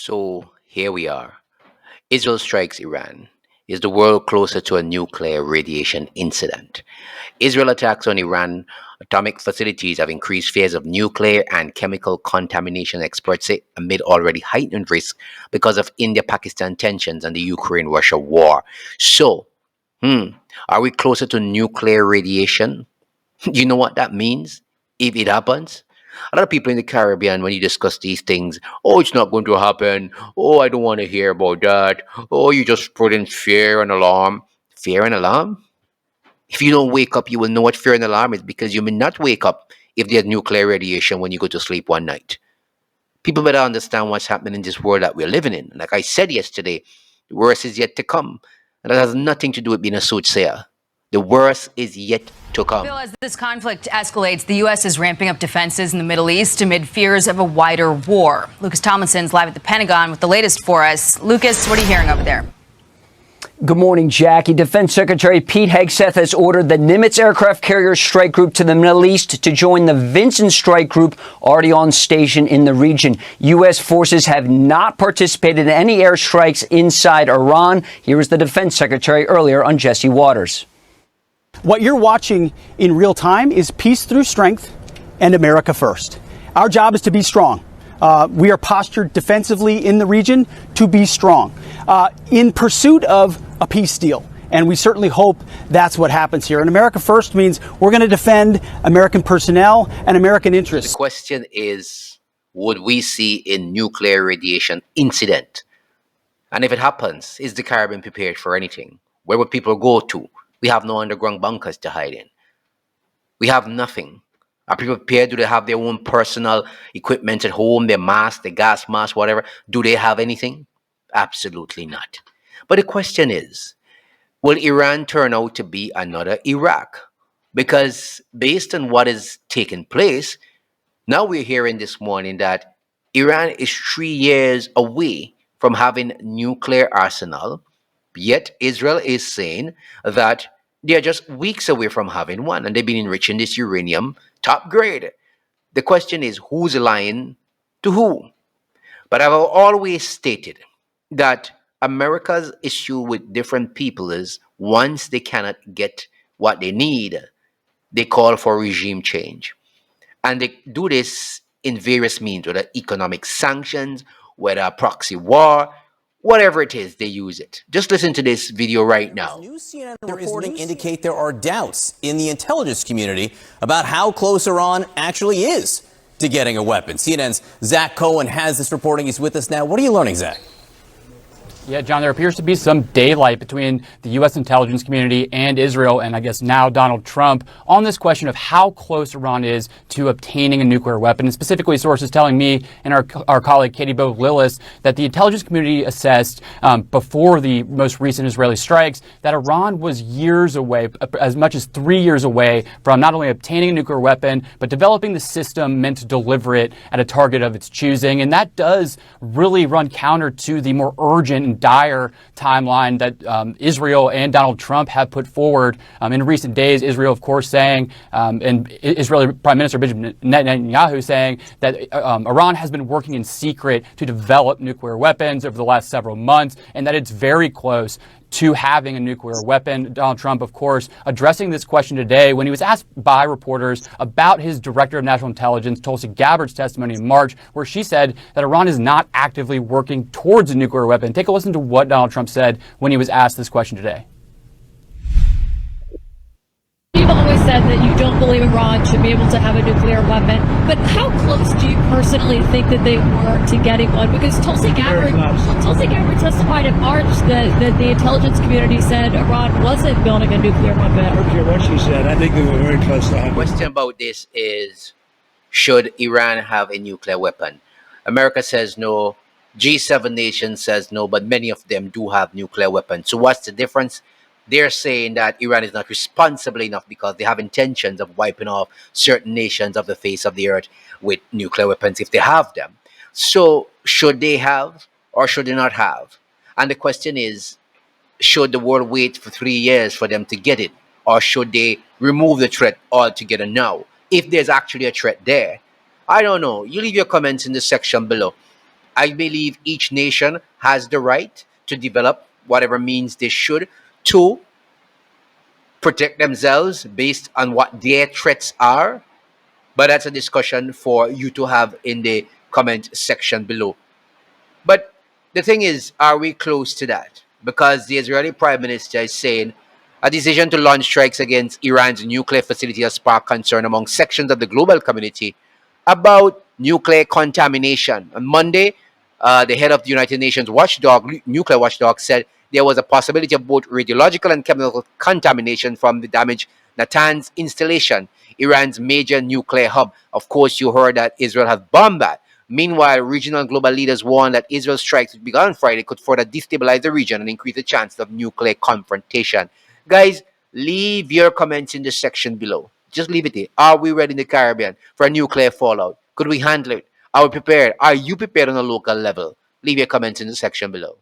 So here we are. Israel strikes Iran. Is the world closer to a nuclear radiation incident? Israel attacks on Iran atomic facilities have increased fears of nuclear and chemical contamination, experts say, amid already heightened risk because of India Pakistan tensions and the Ukraine Russia war. So, hmm, are we closer to nuclear radiation? Do you know what that means if it happens? A lot of people in the Caribbean, when you discuss these things, oh, it's not going to happen. Oh, I don't want to hear about that. Oh, you just put in fear and alarm. Fear and alarm? If you don't wake up, you will know what fear and alarm is because you may not wake up if there's nuclear radiation when you go to sleep one night. People better understand what's happening in this world that we're living in. Like I said yesterday, the worst is yet to come. And that has nothing to do with being a soothsayer. The worst is yet to come. Bill, as this conflict escalates, the U.S. is ramping up defenses in the Middle East amid fears of a wider war. Lucas Tomlinson's live at the Pentagon with the latest for us. Lucas, what are you hearing over there? Good morning, Jackie. Defense Secretary Pete Hegseth has ordered the Nimitz aircraft carrier strike group to the Middle East to join the Vincent strike group already on station in the region. U.S. forces have not participated in any airstrikes inside Iran. Here is the Defense Secretary earlier on Jesse Waters. What you're watching in real time is peace through strength and America first. Our job is to be strong. We are postured defensively in the region to be strong in pursuit of a peace deal. And we certainly hope that's what happens here. And America first means we're going to defend American personnel and American interests. The question is, would we see a nuclear radiation incident? And if it happens, is the Caribbean prepared for anything? Where would people go to? We have no underground bunkers to hide in. We have nothing. Are people prepared? Do they have their own personal equipment at home, their mask, their gas mask, whatever? Do they have anything? Absolutely not. But the question is, will Iran turn out to be another Iraq? Because based on what is taking place, now we're hearing this morning that Iran is 3 years away from having nuclear arsenal, yet Israel is saying that they are just weeks away from having one, and they've been enriching this uranium top grade. The question is, who's lying to who? But I've always stated that America's issue with different people is once they cannot get what they need, they call for regime change. And they do this in various means, whether economic sanctions, whether a proxy war, whatever it is, they use it. Just listen to this video right now. New CNN reporting indicate there are doubts in the intelligence community about how close Iran actually is to getting a weapon. CNN's Zach Cohen has this reporting. He's with us now. What are you learning, Zach? Yeah, John, there appears to be some daylight between the U.S. intelligence community and Israel, and I guess now Donald Trump, on this question of how close Iran is to obtaining a nuclear weapon. And specifically, sources telling me and our colleague Katie Bo Lillis that the intelligence community assessed before the most recent Israeli strikes that Iran was years away, as much as 3 years away, from not only obtaining a nuclear weapon, but developing the system meant to deliver it at a target of its choosing. And that does really run counter to the more urgent and dire timeline that Israel and Donald Trump have put forward in recent days. Israel, of course, saying, and Israeli Prime Minister Benjamin Netanyahu saying that Iran has been working in secret to develop nuclear weapons over the last several months, and that it's very close to having a nuclear weapon. Donald Trump, of course, addressing this question today when he was asked by reporters about his Director of National Intelligence, Tulsi Gabbard's testimony in March, where she said that Iran is not actively working towards a nuclear weapon. Take a listen to what Donald Trump said when he was asked this question today. You've always said that you don't believe Iran should be able to have a nuclear weapon, but how close do you personally think that they were to getting one? Because Tulsi Gabbard testified in March that the intelligence community said Iran wasn't building a nuclear weapon. I don't care what she said. I think they were very close to having. The question about this is, should Iran have a nuclear weapon? America says no. G7 nations says no, but many of them do have nuclear weapons. So what's the difference? They're saying that Iran is not responsible enough because they have intentions of wiping off certain nations of the face of the earth with nuclear weapons if they have them. So should they have or should they not have? And the question is, should the world wait for 3 years for them to get it? Or should they remove the threat altogether now? If there's actually a threat there. I don't know. You leave your comments in the section below. I believe each nation has the right to develop whatever means they should to protect themselves based on what their threats are. But that's a discussion for you to have in the comment section below. But the thing is, are we close to that? Because the Israeli Prime Minister is saying a decision to launch strikes against Iran's nuclear facility has sparked concern among sections of the global community about nuclear contamination. On Monday, the head of the United Nations nuclear watchdog, said there was a possibility of both radiological and chemical contamination from the damaged Natanz installation, Iran's major nuclear hub. Of course, you heard that Israel has bombed that. Meanwhile, regional and global leaders warn that Israel's strikes, which began on Friday, could further destabilize the region and increase the chances of nuclear confrontation. Guys, leave your comments in the section below. Just leave it there. Are we ready in the Caribbean for a nuclear fallout? Could we handle it? Are we prepared? Are you prepared on a local level? Leave your comments in the section below.